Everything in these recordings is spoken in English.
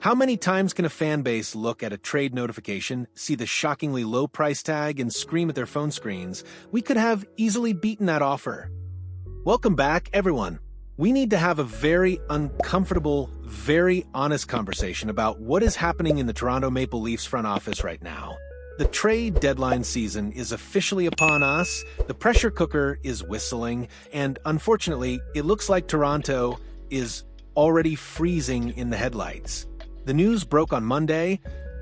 How many times can a fan base look at a trade notification, see the shockingly low price tag, and scream at their phone screens, "We could have easily beaten that offer"? Welcome back, everyone. We need to have a very uncomfortable, very honest conversation about what is happening in the Toronto Maple Leafs front office right now. The trade deadline season is officially upon us, the pressure cooker is whistling, and unfortunately, it looks like Toronto is already freezing in the headlights. The news broke on Monday,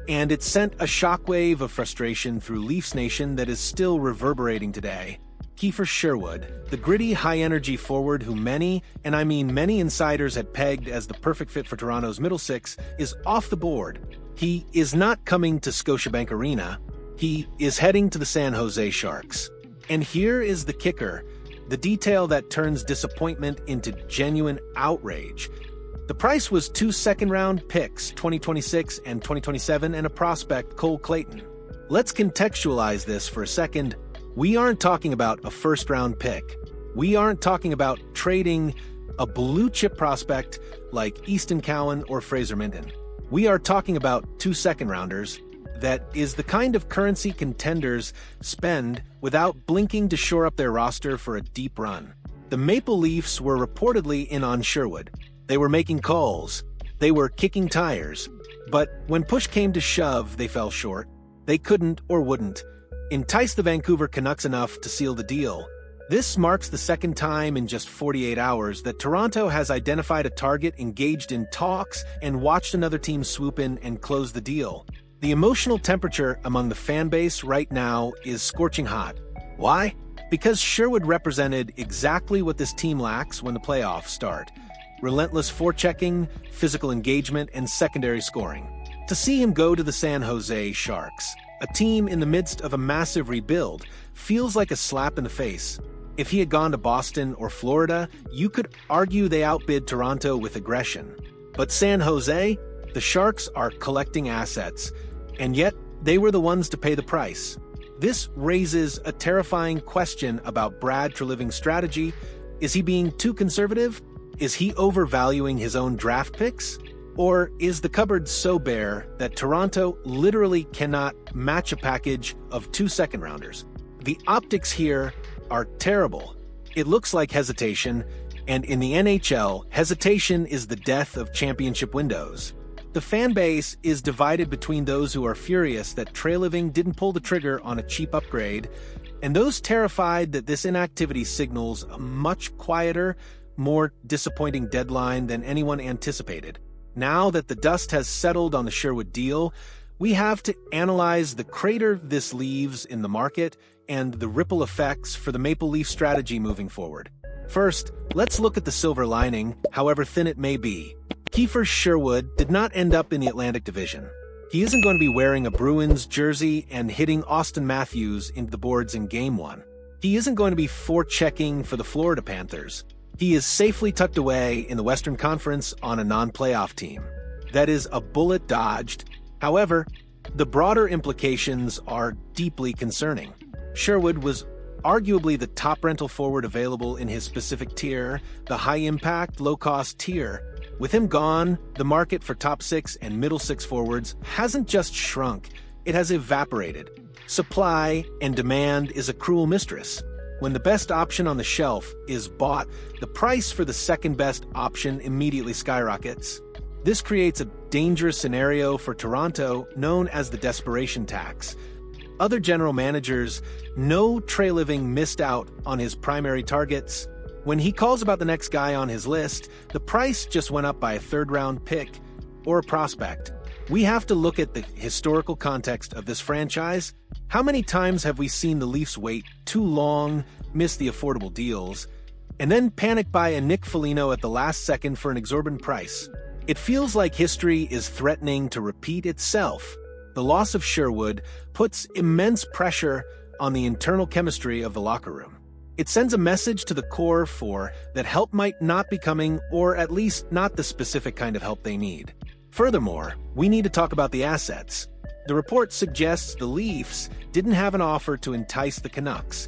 and it sent a shockwave of frustration through Leafs Nation that is still reverberating today. Kiefer Sherwood, the gritty, high-energy forward who many, and I mean many insiders had pegged as the perfect fit for Toronto's middle six, is off the board. He is not coming to Scotiabank Arena. He is heading to the San Jose Sharks. And here is the kicker, the detail that turns disappointment into genuine outrage. The price was 2 second-round picks, 2026 and 2027, and a prospect, Cole Clayton. Let's contextualize this for a second. We aren't talking about a first-round pick. We aren't talking about trading a blue-chip prospect like Easton Cowan or Fraser Minton. We are talking about 2 second-rounders. That is the kind of currency contenders spend without blinking to shore up their roster for a deep run. The Maple Leafs were reportedly in on Sherwood. They were making calls. They were kicking tires. But when push came to shove, they fell short. They couldn't or wouldn't entice the Vancouver Canucks enough to seal the deal. This marks the second time in just 48 hours that Toronto has identified a target, engaged in talks, and watched another team swoop in and close the deal. The emotional temperature among the fan base right now is scorching hot. Why? Because Sherwood represented exactly what this team lacks when the playoffs start. Relentless forechecking, physical engagement, and secondary scoring. To see him go to the San Jose Sharks, a team in the midst of a massive rebuild, feels like a slap in the face. If he had gone to Boston or Florida, you could argue they outbid Toronto with aggression. But San Jose, the Sharks are collecting assets, and yet they were the ones to pay the price. This raises a terrifying question about Brad Treliving's strategy. Is he being too conservative? Is he overvaluing his own draft picks? Or is the cupboard so bare that Toronto literally cannot match a package of 2 second-rounders? The optics here are terrible. It looks like hesitation, and in the NHL, hesitation is the death of championship windows. The fan base is divided between those who are furious that Treliving didn't pull the trigger on a cheap upgrade, and those terrified that this inactivity signals a much quieter, more disappointing deadline than anyone anticipated. Now that the dust has settled on the Sherwood deal, we have to analyze the crater this leaves in the market and the ripple effects for the Maple Leaf strategy moving forward. First, let's look at the silver lining, however thin it may be. Kiefer Sherwood did not end up in the Atlantic Division. He isn't going to be wearing a Bruins jersey and hitting Austin Matthews into the boards in Game 1. He isn't going to be forechecking for the Florida Panthers. He is safely tucked away in the Western Conference on a non-playoff team. That is a bullet dodged. However, the broader implications are deeply concerning. Sherwood was arguably the top rental forward available in his specific tier, the high-impact, low-cost tier. With him gone, the market for top 6 and middle 6 forwards hasn't just shrunk, it has evaporated. Supply and demand is a cruel mistress. When the best option on the shelf is bought, the price for the second best option immediately skyrockets. This creates a dangerous scenario for Toronto known as the desperation tax. Other general managers know Treliving missed out on his primary targets. When he calls about the next guy on his list, the price just went up by a third-round pick or a prospect. We have to look at the historical context of this franchise. How many times have we seen the Leafs wait too long, miss the affordable deals, and then panic buy a Nick Foligno at the last second for an exorbitant price? It feels like history is threatening to repeat itself. The loss of Sherwood puts immense pressure on the internal chemistry of the locker room. It sends a message to the core that help might not be coming, or at least not the specific kind of help they need. Furthermore, we need to talk about the assets. The report suggests the Leafs didn't have an offer to entice the Canucks.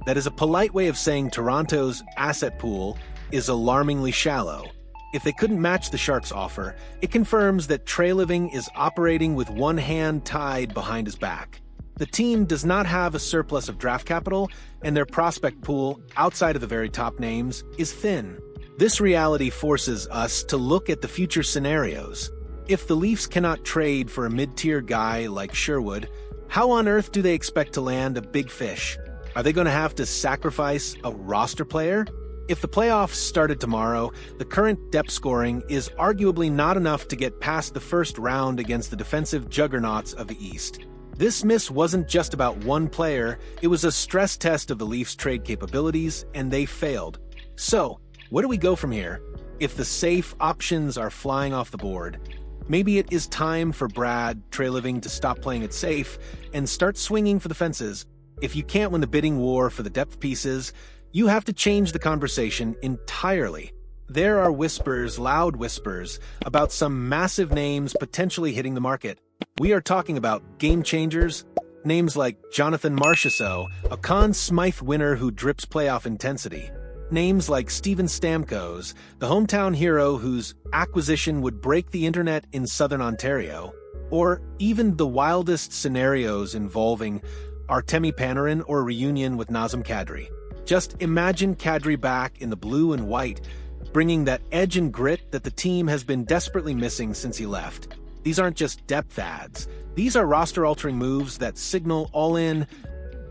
That is a polite way of saying Toronto's asset pool is alarmingly shallow. If they couldn't match the Sharks' offer, it confirms that Treliving is operating with one hand tied behind his back. The team does not have a surplus of draft capital, and their prospect pool, outside of the very top names, is thin. This reality forces us to look at the future scenarios. If the Leafs cannot trade for a mid-tier guy like Sherwood, how on earth do they expect to land a big fish? Are they going to have to sacrifice a roster player? If the playoffs started tomorrow, the current depth scoring is arguably not enough to get past the first round against the defensive juggernauts of the East. This miss wasn't just about one player, it was a stress test of the Leafs' trade capabilities, and they failed. So, where do we go from here? If the safe options are flying off the board, maybe it is time for Brad Treliving to stop playing it safe and start swinging for the fences. If you can't win the bidding war for the depth pieces, you have to change the conversation entirely. There are whispers, loud whispers, about some massive names potentially hitting the market. We are talking about game changers, names like Jonathan Marchessault, a Conn Smythe winner who drips playoff intensity. Names like Steven Stamkos, the hometown hero whose acquisition would break the internet in southern Ontario. Or even the wildest scenarios involving Artemi Panarin or a reunion with Nazem Kadri. Just imagine Kadri back in the blue and white, bringing that edge and grit that the team has been desperately missing since he left. These aren't just depth adds. These are roster-altering moves that signal all in.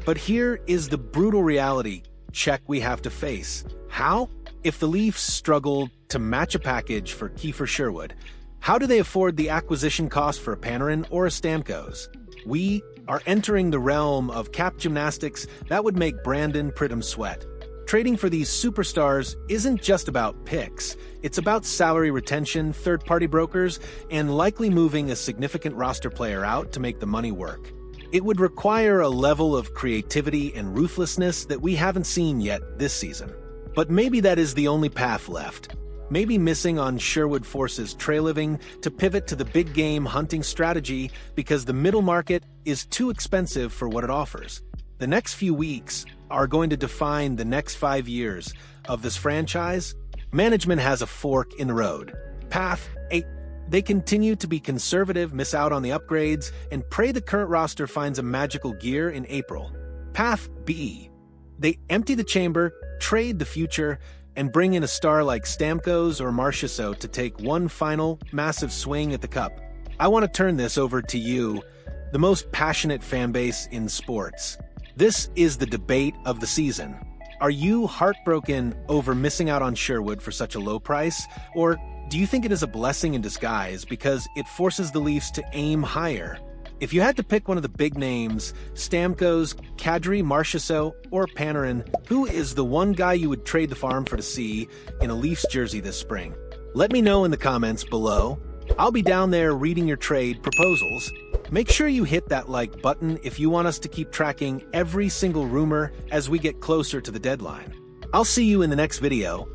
But here is the brutal reality check we have to face. How? If the Leafs struggled to match a package for Kiefer Sherwood, how do they afford the acquisition cost for a Panarin or a Stamkos? We are entering the realm of cap gymnastics that would make Brandon Pridham sweat. Trading for these superstars isn't just about picks. It's about salary retention, third-party brokers, and likely moving a significant roster player out to make the money work. It would require a level of creativity and ruthlessness that we haven't seen yet this season. But maybe that is the only path left. Maybe missing on Sherwood forces Treliving to pivot to the big game hunting strategy because the middle market is too expensive for what it offers. The next few weeks are going to define the next 5 years of this franchise. Management has a fork in the road. Path A, they continue to be conservative, miss out on the upgrades, and pray the current roster finds a magical gear in April. Path B, they empty the chamber, trade the future, and bring in a star like Stamkos or Marchessault to take one final, massive swing at the cup. I want to turn this over to you, the most passionate fan base in sports. This is the debate of the season. Are you heartbroken over missing out on Sherwood for such a low price? Or do you think it is a blessing in disguise because it forces the Leafs to aim higher? If you had to pick one of the big names, Stamkos, Kadri, Marchessault, or Panarin, who is the one guy you would trade the farm for to see in a Leafs jersey this spring? Let me know in the comments below. I'll be down there reading your trade proposals. Make sure you hit that like button if you want us to keep tracking every single rumor as we get closer to the deadline. I'll see you in the next video.